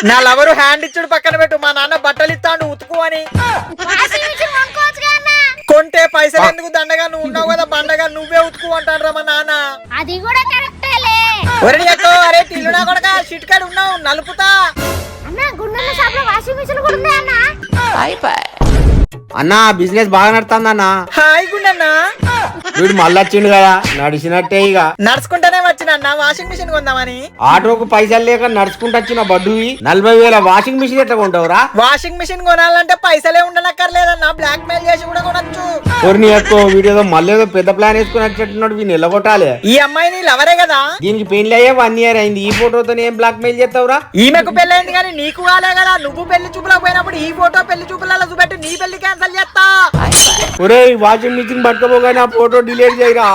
నా lover hand ఇచ్చుడు పక్కన పెట్టు, మా నాన్న బట్టలు ఇస్తాడు ఉతుకు అని. కొంటే పైసలు ఎందుకు దండగా, నువ్వు ఉన్నావు కదా బండగా, నువ్వే ఉతుకు అంటాడు మా నాన్న. అది కూడా కరెక్టేలే. అరే తిల్లునా కొడక షిట్కాడు ఉన్నావు నలుపుతా. అన్న గుండెల షాప్ లో వాషింగ్ మిషన్ కూడా ఉంది అన్న. అన్నా బిజినెస్ బాగా నడుతుంది అన్న. హాయ్ గుండన్నా. వీడు మళ్ళీ వచ్చిండు కదా, నడిచినట్టే ఇక. నడుచుకుంటానే వచ్చిన వాషింగ్ మిషన్ కొందామని. ఆటోకు పైసలు లేక నడుచుకుంటూ వచ్చిన బడ్డువి 40,000 వాషింగ్ మిషన్ ఎట్లా కొంటావురా? వాషింగ్ మిషన్ కొనాలంటే పైసలే ఉండనక్కర్లేదన్నా, బ్లాక్ మెయిల్ చేసి కూడా కొనొచ్చు. కొరిని ఎక్కువ వీడేదో మళ్ళీ ఏదో పెద్ద ప్లాన్ వేసుకుని వచ్చేట్టున్నాడు, వీడిని నిలగొట్టాలి. ఈ అమ్మాయి నీ లవరే కదా? దీనికి పెళ్లి అయ్యే 1 year అయింది. ఈ ఫోటోతో ఏం బ్లాక్ మెయిల్ చేస్తావురా? ఈమెకు పెళ్ళైంది కానీ నీకు కాలే కదా. నువ్వు పెళ్లి చూపులకు పోయినప్పుడు ఈ ఫోటో పెళ్లి చూపులలో చూపెట్టి నీ పెళ్లి క్యాన్సల్ చేస్తా. ఒరే వాషింగ్ మిషన్ పట్టుకోపోగానే ఆ ఫోటో డిలీట్ చేయరా.